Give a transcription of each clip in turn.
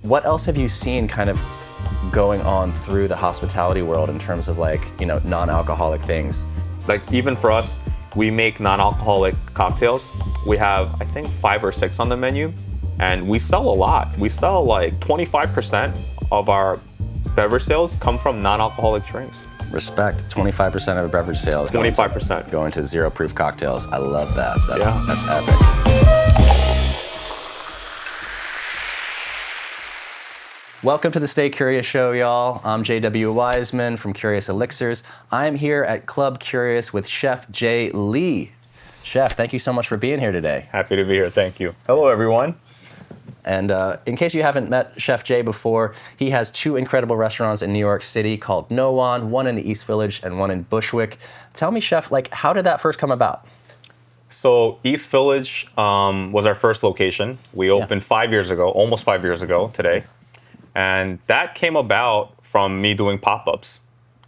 What else have you seen kind of going on through the hospitality world in terms of like, non-alcoholic things? Like even for us, we make non-alcoholic cocktails. We have, I think, 5 or 6 on the menu, and we sell a lot. We sell like 25% of our beverage sales come from non-alcoholic drinks. Respect. 25% of beverage sales 25% going to zero proof cocktails. I love that. That's epic. Welcome to the Stay Curious Show, y'all. I'm J.W. Wiseman from Curious Elixirs. I'm here at Club Curious with Chef Jae Lee. Chef, thank you so much for being here today. Happy to be here, thank you. Hello, everyone. And in case you haven't met Chef Jae before, he has 2 incredible restaurants in New York City called Nowon, one in the East Village and one in Bushwick. Tell me, Chef, how did that first come about? So East Village was our first location. We opened 5 years ago, almost 5 years ago today. And that came about from me doing pop-ups.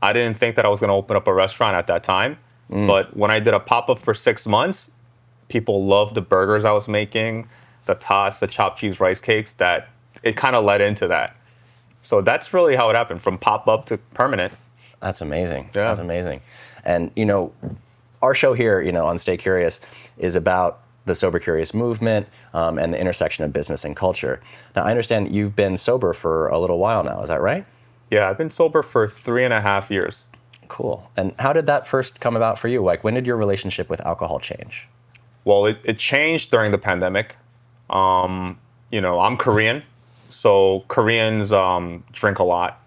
I didn't think that I was going to open up a restaurant at that time. But when I did a pop-up for 6 months, people loved the burgers I was making, the tots, the chopped cheese rice cakes, that it kind of led into that. So that's really how it happened, from pop-up to permanent. That's amazing. Yeah. That's amazing. And, our show here, on Stay Curious is about the Sober Curious movement and the intersection of business and culture. Now, I understand you've been sober for a little while now. Is that right? Yeah, I've been sober for 3.5 years. Cool. And how did that first come about for you? Like, when did your relationship with alcohol change? Well, it changed during the pandemic. I'm Korean, so Koreans drink a lot.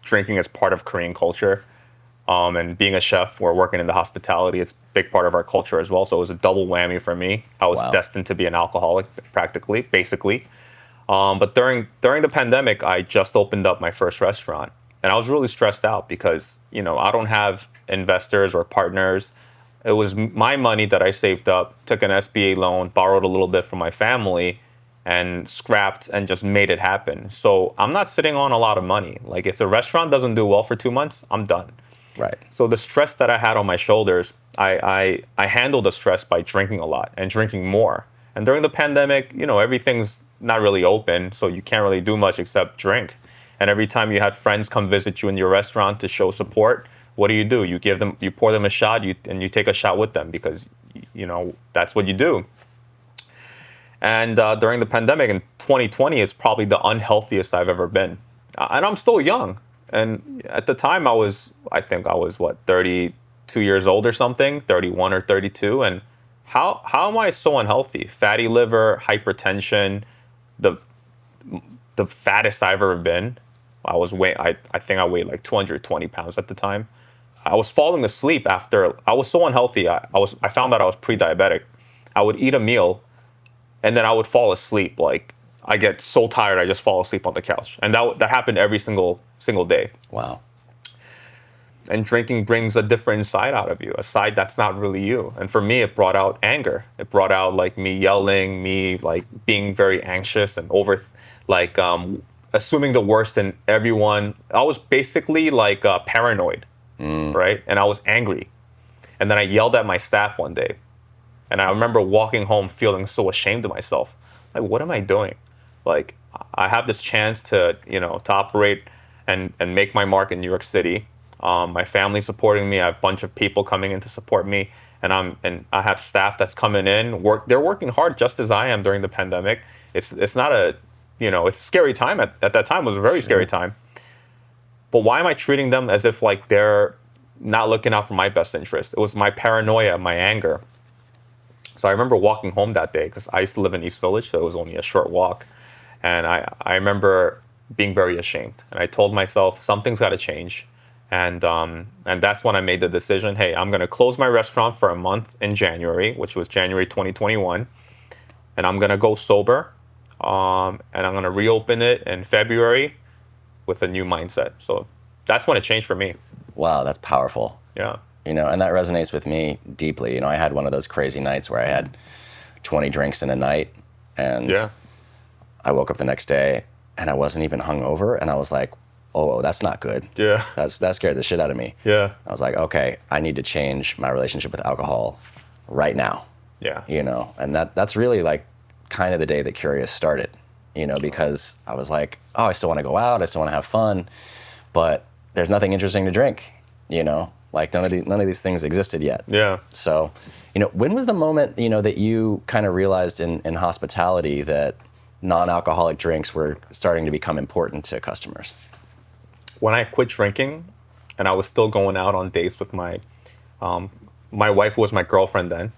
Drinking is part of Korean culture. And being a chef, we're working in the hospitality, it's a big part of our culture as well. So it was a double whammy for me. I was destined to be an alcoholic, basically. But during the pandemic, I just opened up my first restaurant. And I was really stressed out because, I don't have investors or partners. It was my money that I saved up, took an SBA loan, borrowed a little bit from my family, and scrapped and just made it happen. So I'm not sitting on a lot of money. Like, if the restaurant doesn't do well for 2 months, I'm done. Right. So the stress that I had on my shoulders, I handled the stress by drinking a lot and drinking more. And during the pandemic, everything's not really open, so you can't really do much except drink. And every time you had friends come visit you in your restaurant to show support, what do? You pour them a shot, and you take a shot with them because, that's what you do. And during the pandemic in 2020, it's probably the unhealthiest I've ever been. And I'm still young. And at the time, I think I was 32 years old or something, 31 or 32. And how am I so unhealthy? Fatty liver, hypertension, the fattest I've ever been. I think I weighed like 220 pounds at the time. I was falling asleep after. I was so unhealthy. I found out I was pre-diabetic. I would eat a meal, and then I would fall asleep. Like, I get so tired, I just fall asleep on the couch, and that happened every single day. Wow. And drinking brings a different side out of you, a side that's not really you. And for me, it brought out anger. It brought out like me yelling, me like being very anxious and assuming the worst in everyone. I was basically like paranoid, right? And I was angry. And then I yelled at my staff one day. And I remember walking home feeling so ashamed of myself. Like, what am I doing? Like, I have this chance to operate and make my mark in New York City. My family's supporting me. I have a bunch of people coming in to support me. And I have staff that's coming in. They're working hard just as I am during the pandemic. It's not a, it's a scary time. At that time, it was a very scary time. But why am I treating them as if like they're not looking out for my best interest? It was my paranoia, my anger. So I remember walking home that day because I used to live in East Village, so it was only a short walk. And I remember being very ashamed. And I told myself, something's got to change. And that's when I made the decision, hey, I'm going to close my restaurant for a month in January, which was January 2021. And I'm going to go sober. And I'm going to reopen it in February with a new mindset. So that's when it changed for me. Wow, that's powerful. Yeah. And that resonates with me deeply. I had one of those crazy nights where I had 20 drinks in a night. And I woke up the next day and I wasn't even hungover. And I was like, oh, that's not good. Yeah. That scared the shit out of me. Yeah. I was like, okay, I need to change my relationship with alcohol right now. Yeah. And that's really like kind of the day that Curious started. because I was like, oh, I still want to go out, I still want to have fun, but there's nothing interesting to drink, like none of these things existed yet. Yeah. So, when was the moment, that you kind of realized in hospitality that non-alcoholic drinks were starting to become important to customers? When I quit drinking and I was still going out on dates with my wife, who was my girlfriend then,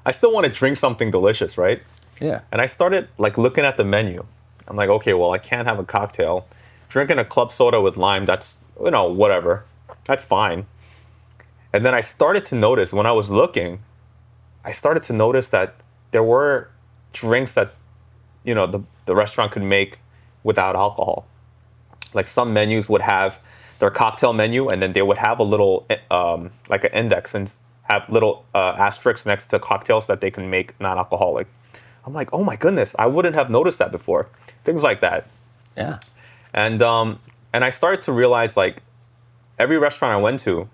I still want to drink something delicious, right? Yeah. And I started like looking at the menu. I'm like, okay, well, I can't have a cocktail. Drinking a club soda with lime, that's, whatever. That's fine. And then I started to notice when I was looking, that there were drinks that, the restaurant could make without alcohol. Like some menus would have their cocktail menu, and then they would have a little, like an index, and have little asterisks next to cocktails that they can make non-alcoholic. I'm like, oh my goodness, I wouldn't have noticed that before. Things like that. Yeah. And I started to realize, like, every restaurant I went to,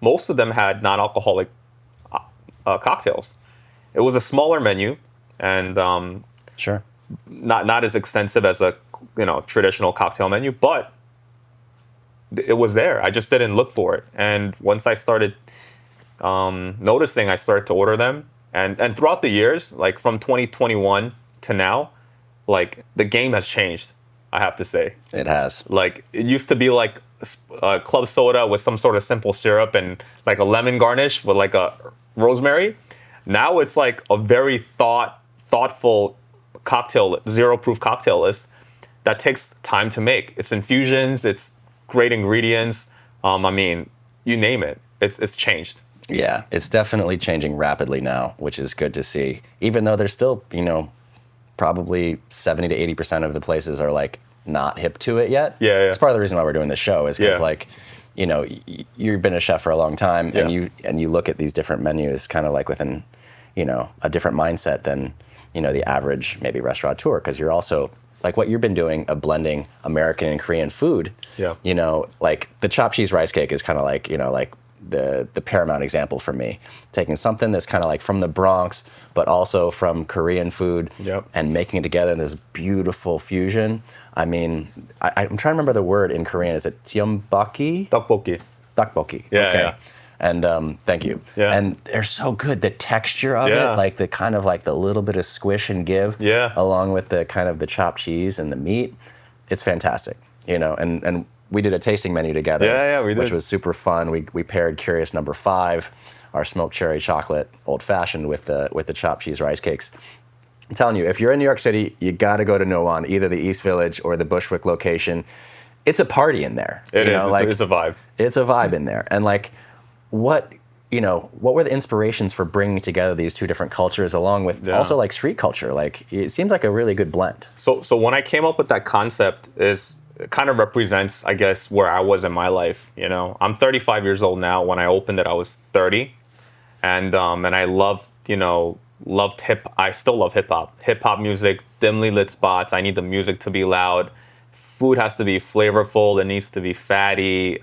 most of them had non-alcoholic cocktails. It was a smaller menu, and Sure. not as extensive as a traditional cocktail menu, but it was there. I just didn't look for it. And once I started noticing, I started to order them. And throughout the years, like from 2021 to now, like the game has changed, I have to say. It has. Like it used to be like club soda with some sort of simple syrup and like a lemon garnish with like a rosemary. Now it's like a very thoughtful cocktail, zero proof cocktail list that takes time to make. It's infusions, it's great ingredients. I mean, you name it. It's changed. Yeah, it's definitely changing rapidly now, which is good to see. Even though there's still, probably 70 to 80% of the places are like not hip to it yet. Yeah. It's part of the reason why we're doing this show is because Yeah. you've been a chef for a long time, Yeah. and you look at these different menus kind of like within, a different mindset than, the average maybe restaurateur, because you're also like what you've been doing of blending American and Korean food. Yeah. Like the chopped cheese rice cake is kind of like, like the paramount example for me. Taking something that's kind of like from the Bronx, but also from Korean food, Yep. and making it together in this beautiful fusion. I mean, I'm trying to remember the word in Korean. Is it tteokbokki? Tteokbokki. Tteokbokki. Yeah, okay. yeah. And thank you. Yeah. And they're so good. The texture of Yeah. it, like the kind of like the little bit of squish and give, Yeah. along with the kind of the chopped cheese and the meat, it's fantastic. And we did a tasting menu together. Yeah, we did. Which was super fun. We paired Curious Number 5, our smoked cherry chocolate old fashioned with the chopped cheese rice cakes. I'm telling you, if you're in New York City, you got to go to Nowon, either the East Village or the Bushwick location. It's a party in there. It is. It's a vibe. It's a vibe in there. And like, what were the inspirations for bringing together these two different cultures, along with also like street culture? Like, it seems like a really good blend. So when I came up with that concept, it kind of represents, I guess, where I was in my life. I'm 35 years old now. When I opened it, I was 30, and I loved I still love hip hop music, dimly lit spots. I need the music to be loud. Food has to be flavorful. It needs to be fatty,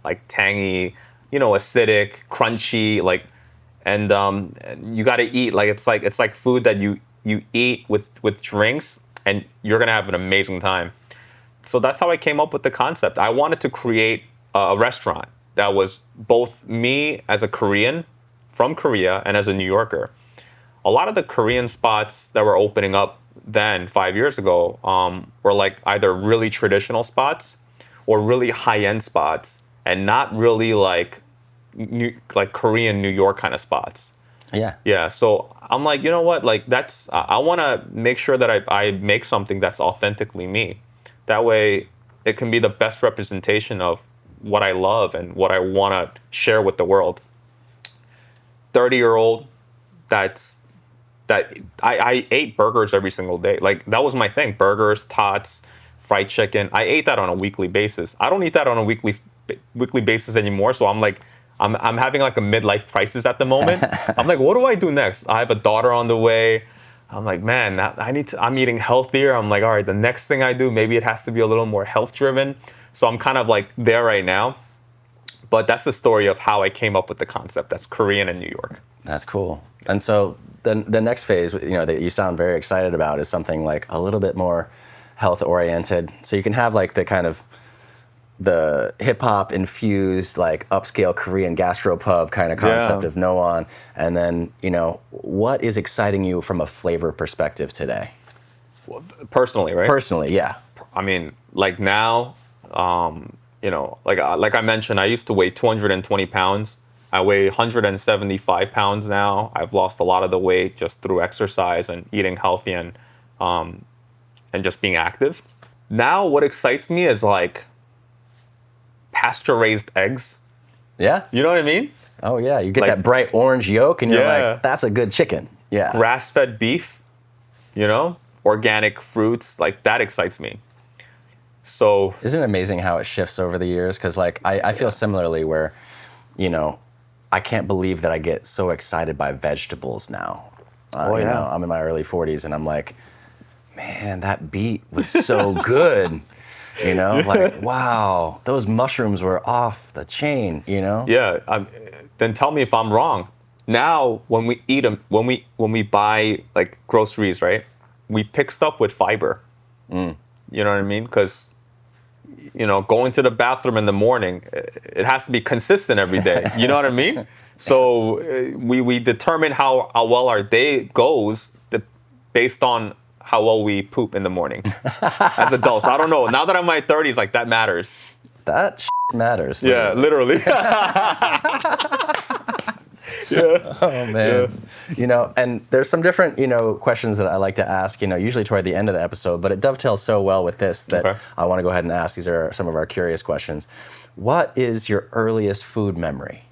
like tangy, acidic, crunchy, like, and you got to eat like it's like food that you eat with drinks, and you're gonna have an amazing time. So that's how I came up with the concept. I wanted to create a restaurant that was both me as a Korean from Korea and as a New Yorker. A lot of the Korean spots that were opening up then 5 years ago were like either really traditional spots or really high-end spots, and not really like Korean New York kind of spots. Yeah. Yeah. So I'm like, you know what? Like I want to make sure that I make something that's authentically me. That way, it can be the best representation of what I love and what I want to share with the world. 30-year-old, I ate burgers every single day. Like that was my thing. Burgers, tots, fried chicken. I ate that on a weekly basis. I don't eat that on a weekly basis anymore. So I'm like, I'm having like a midlife crisis at the moment. I'm like, what do I do next? I have a daughter on the way. I'm like, man, I'm eating healthier. I'm like, all right, the next thing I do, maybe it has to be a little more health driven. So I'm kind of like there right now. But that's the story of how I came up with the concept. That's Korean and New York. That's cool. And so the next phase, you know, that you sound very excited about is something like a little bit more health oriented. So you can have like the kind of the hip hop infused like upscale Korean gastropub kind of concept of Nowon. And then, you know, what is exciting you from a flavor perspective today? Well, personally, right? Personally, yeah. I mean, like now, you know, like I mentioned, I used to weigh 220 pounds. I weigh 175 pounds now. I've lost a lot of the weight just through exercise and eating healthy and just being active. Now, what excites me is like pasture-raised eggs. Yeah? You know what I mean? Oh, yeah. You get Like, that bright orange yolk, and you're like, that's a good chicken. Yeah. Grass-fed beef, you know? Organic fruits, like that excites me. So isn't it amazing how it shifts over the years? Because like I feel similarly where, you know, I can't believe that I get so excited by vegetables now. You know, I'm in my early 40s and I'm like, man, that beet was so good. You know, like, wow, those mushrooms were off the chain, you know? Yeah, then tell me if I'm wrong. Now, when we eat them, when we buy like groceries, right? We pick stuff with fiber. You know what I mean? Because, you know, going to the bathroom in the morning, it has to be consistent every day. You know what I mean? So we determine how well our day goes based on how well we poop in the morning as adults. I don't know. Now that I'm in my 30s, like that matters. That matters. Yeah, literally. Yeah. Oh man. Yeah. You know, and there's some different, you know, questions that I like to ask, you know, usually toward the end of the episode, but it dovetails so well with this that I want to go ahead and ask. These are some of our curious questions. What is your earliest food memory?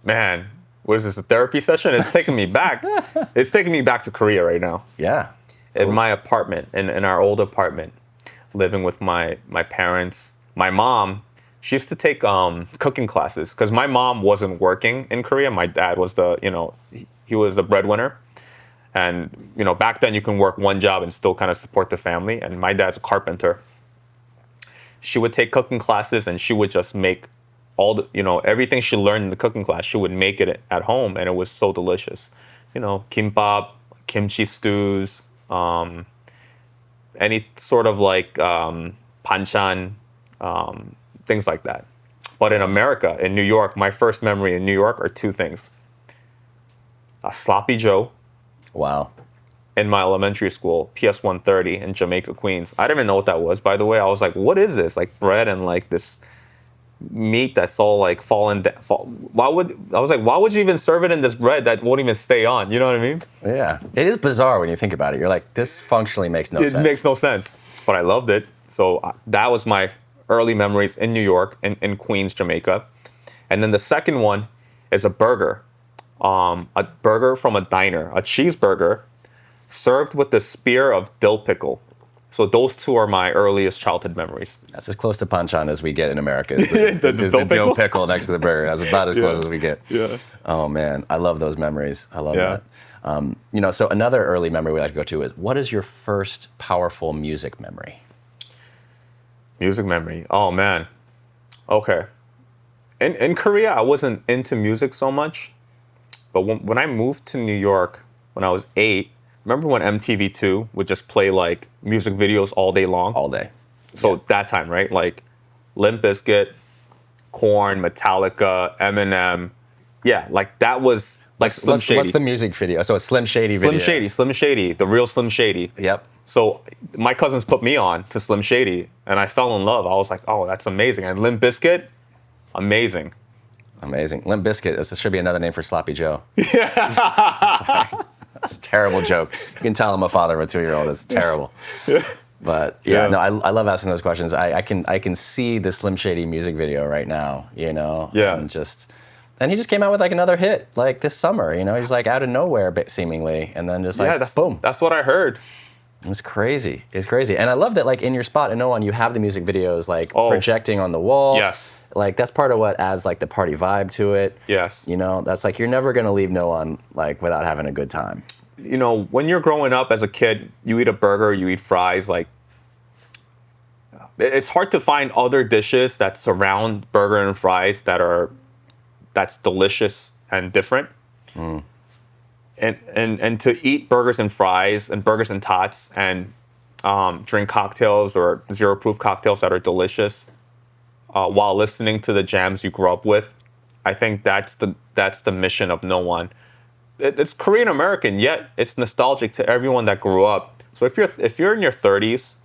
Man, what is this, a therapy session? It's taking me back. It's taking me back to Korea right now. Yeah. Cool. In my apartment, in our old apartment, living with my parents. My mom, she used to take cooking classes because my mom wasn't working in Korea. My dad was he was the breadwinner. And, you know, back then you can work one job and still kind of support the family. And my dad's a carpenter. She would take cooking classes and she would just make all the, you know, everything she learned in the cooking class, she would make it at home. And it was so delicious. You know, kimbap, kimchi stews, any sort of like banchan, things like that. But in America, in New York, my first memory in New York are two things. A sloppy Joe. Wow. In my elementary school, PS 130 in Jamaica, Queens. I didn't even know what that was, by the way. I was like, what is this? Like bread and like this meat that's all like falling down. Why would you even serve it in this bread that won't even stay on? You know what I mean? Yeah. It is bizarre when you think about it. You're like, this functionally makes no sense. It makes no sense, but I loved it. So that was my early memories in New York, in Queens, Jamaica. And then the second one is a burger. A burger from a diner, a cheeseburger served with the spear of dill pickle. So those two are my earliest childhood memories. That's as close to panchan as we get in America. The dill pickle next to the burger. That's about as close as we get. Yeah. Oh man, I love those memories. I love that. You know, so another early memory we like to go to is, what is your first powerful music memory? Music memory. Oh man. Okay. In Korea, I wasn't into music so much, but when I moved to New York when I was 8, remember when MTV2 would just play like music videos all day long? All day. So that time, right? Like Limp Bizkit, Korn, Metallica, Eminem. Yeah, like that was like Slim Shady. What's the music video? So a Slim Shady video. Slim Shady, the real Slim Shady. Yep. So my cousins put me on to Slim Shady, and I fell in love. I was like, oh, that's amazing. And Limp Bizkit, amazing. Amazing. Limp Bizkit, this should be another name for Sloppy Joe. Yeah. Sorry. That's a terrible joke. You can tell I'm a father of a 2-year-old. It's terrible. But yeah, no, I love asking those questions. I can see the Slim Shady music video right now, you know? Yeah. And he just came out with like another hit like this summer, you know? He's like out of nowhere seemingly, and then just like boom. That's what I heard. It's crazy. It's crazy. And I love that like in your spot in Nowon, you have the music videos like projecting on the wall. Yes. Like that's part of what adds like the party vibe to it. Yes. You know, that's like, you're never going to leave Nowon like without having a good time. You know, when you're growing up as a kid, you eat a burger, you eat fries, like it's hard to find other dishes that surround burger and fries that's delicious and different. and to eat burgers and fries and burgers and tots and drink cocktails or zero proof cocktails that are delicious while listening to the jams you grew up with, I think that's the mission of Nowon. It's Korean American, yet it's nostalgic to everyone that grew up. So if you're in your 30s,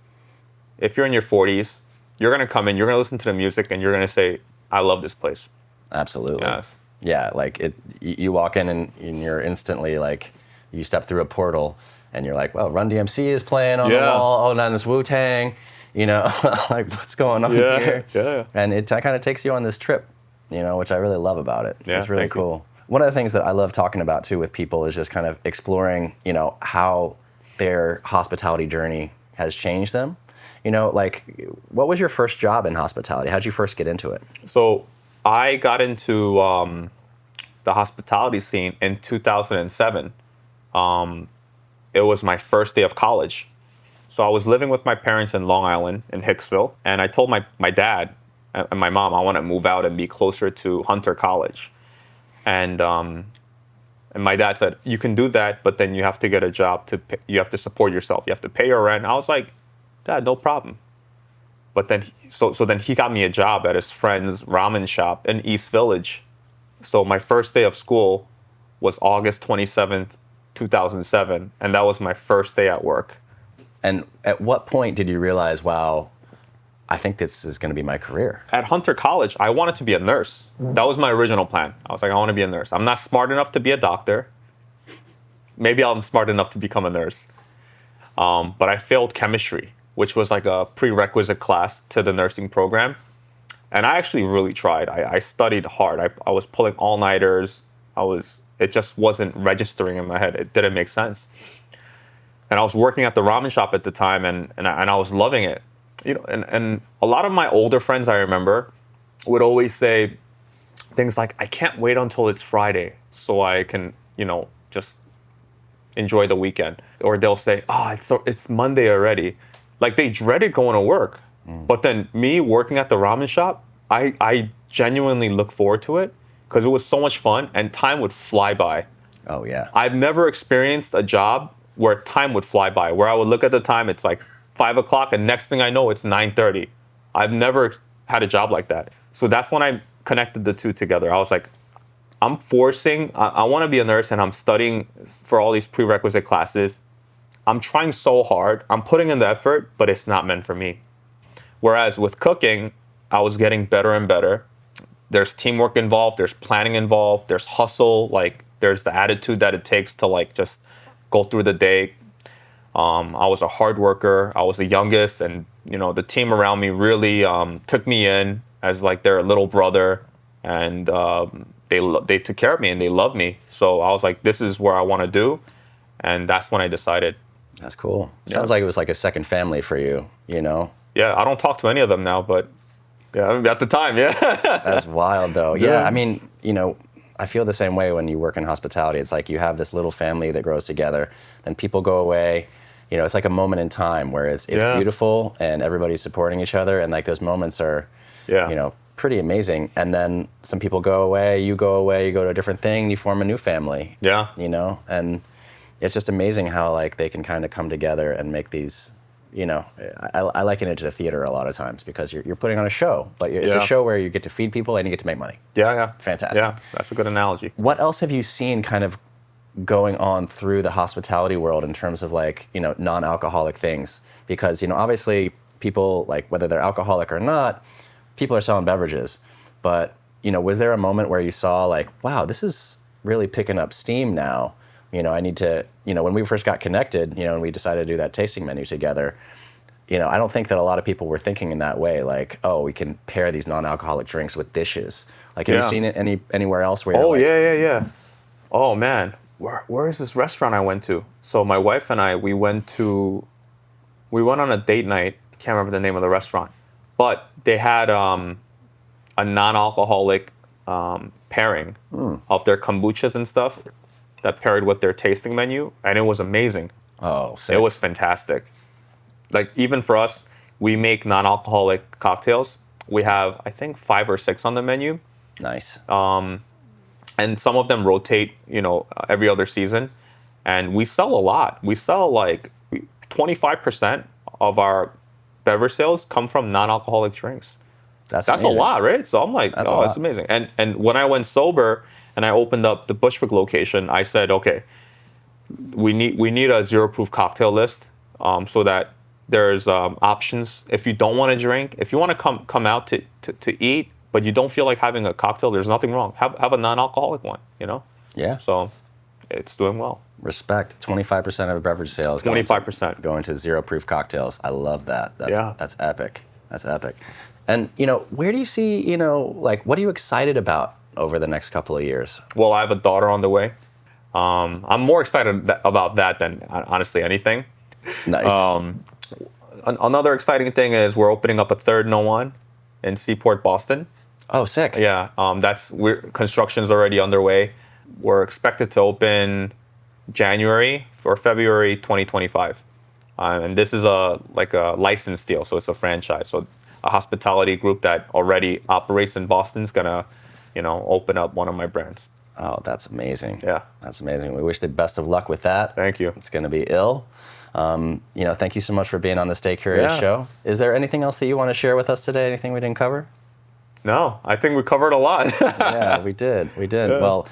if you're in your 40s, you're gonna come in, you're gonna listen to the music, and you're gonna say, "I love this place." Absolutely. Yes. Yeah, like you walk in and you're instantly like, you step through a portal and you're like, well, Run DMC is playing on the wall. Oh, now there's Wu-Tang. Like what's going on here? Yeah. And it kind of takes you on this trip, which I really love about it. Yeah, it's really cool. One of the things that I love talking about too with people is just kind of exploring, how their hospitality journey has changed them. Like, what was your first job in hospitality? How'd you first get into it? So I got into the hospitality scene in 2007. It was my first day of college. So I was living with my parents in Long Island, in Hicksville, and I told my dad and my mom I want to move out and be closer to Hunter College. And my dad said, you can do that, but then you have to get a job you have to support yourself. You have to pay your rent. I was like, Dad, no problem. But then, so then he got me a job at his friend's ramen shop in East Village. So my first day of school was August 27th, 2007, and that was my first day at work. And at what point did you realize, wow, I think this is going to be my career? At Hunter College, I wanted to be a nurse. That was my original plan. I was like, I want to be a nurse. I'm not smart enough to be a doctor. Maybe I'm smart enough to become a nurse. But I failed chemistry, which was like a prerequisite class to the nursing program. And I actually really tried. I studied hard. I was pulling all-nighters. It just wasn't registering in my head. It didn't make sense. And I was working at the ramen shop at the time, and I was loving it. And a lot of my older friends, I remember, would always say things like, I can't wait until it's Friday so I can, just enjoy the weekend. Or they'll say, it's Monday already. Like, they dreaded going to work. But then me working at the ramen shop, I genuinely look forward to it because it was so much fun and time would fly by. Oh, yeah. I've never experienced a job where time would fly by, where I would look at the time, it's like 5 o'clock, and next thing I know, it's 9:30. I've never had a job like that. So that's when I connected the two together. I was like, I want to be a nurse, and I'm studying for all these prerequisite classes. I'm trying so hard. I'm putting in the effort, but it's not meant for me. Whereas with cooking, I was getting better and better. There's teamwork involved. There's planning involved. There's hustle. Like, there's the attitude that it takes to like just go through the day. I was a hard worker. I was the youngest, and the team around me really took me in as like their little brother, and they took care of me and they loved me. So I was like, this is where I want to do, and that's when I decided. That's cool. Sounds like it was like a second family for you. Yeah, I don't talk to any of them now, but yeah, at the time, yeah. That's wild, though. Yeah, I mean, I feel the same way when you work in hospitality. It's like you have this little family that grows together, then people go away. It's like a moment in time where it's beautiful and everybody's supporting each other, and like those moments are, pretty amazing. And then some people go away, you go to a different thing, you form a new family. Yeah. And it's just amazing how like they can kind of come together and make these. I liken it to the theater a lot of times because you're putting on a show, but it's a show where you get to feed people and you get to make money. Yeah. Fantastic. Yeah, that's a good analogy. What else have you seen kind of going on through the hospitality world in terms of like, non-alcoholic things? Because, obviously people, like whether they're alcoholic or not, people are selling beverages. But, was there a moment where you saw like, wow, this is really picking up steam now? I need to, when we first got connected, and we decided to do that tasting menu together, I don't think that a lot of people were thinking in that way, like, oh, we can pair these non-alcoholic drinks with dishes. Like, have you seen it anywhere else where you're yeah. Oh, man. Where is this restaurant I went to? So my wife and I, we went on a date night. Can't remember the name of the restaurant. But they had a non-alcoholic pairing of their kombuchas and stuff that paired with their tasting menu, and it was amazing. Oh, sick. It was fantastic. Like, even for us, we make non-alcoholic cocktails. We have, I think, 5 or 6 on the menu. Nice. And some of them rotate, every other season. and we sell a lot. We sell like 25% of our beverage sales come from non-alcoholic drinks. That's a lot, right? So I'm like, oh, that's amazing. And when I went sober and I opened up the Bushwick location, I said, okay, we need a zero proof cocktail list, so that there's options. If you don't want to drink, if you want to come out to eat, but you don't feel like having a cocktail, there's nothing wrong. Have a non-alcoholic one, you know? Yeah. So it's doing well. Respect. 25% of beverage sales. 25% going to zero proof cocktails. I love that. That's epic. That's epic. And, you know, where do you see, you know, like, what are you excited about over the next couple of years? Well, I have a daughter on the way. I'm more excited about that than honestly anything. Nice. Another exciting thing is we're opening up a third Nowon in Seaport, Boston. Oh, sick. Yeah, construction's already underway. We're expected to open January or February 2025. And this is a license deal, so it's a franchise. So a hospitality group that already operates in Boston is gonna, you know, open up one of my brands. Oh, that's amazing. Yeah. That's amazing. We wish the best of luck with that. Thank you. It's gonna be ill. You know, thank you so much for being on the Stay Curious show. Is there anything else that you want to share with us today? Anything we didn't cover? No, I think we covered a lot. Yeah, we did. Yeah. Well,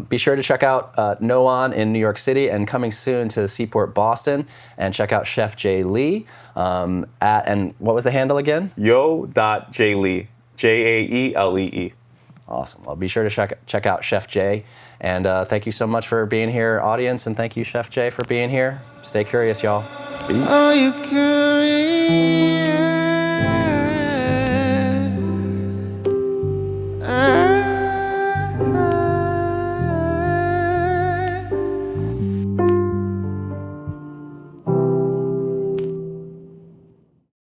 be sure to check out Nowon in New York City and coming soon to Seaport, Boston. And check out Chef Jae Lee. And what was the handle again? Yo.Jaelee. Jaelee. Awesome. Well, be sure to check out Chef Jae. And thank you so much for being here, audience. And thank you, Chef Jae, for being here. Stay curious, y'all. Peace. Are you curious?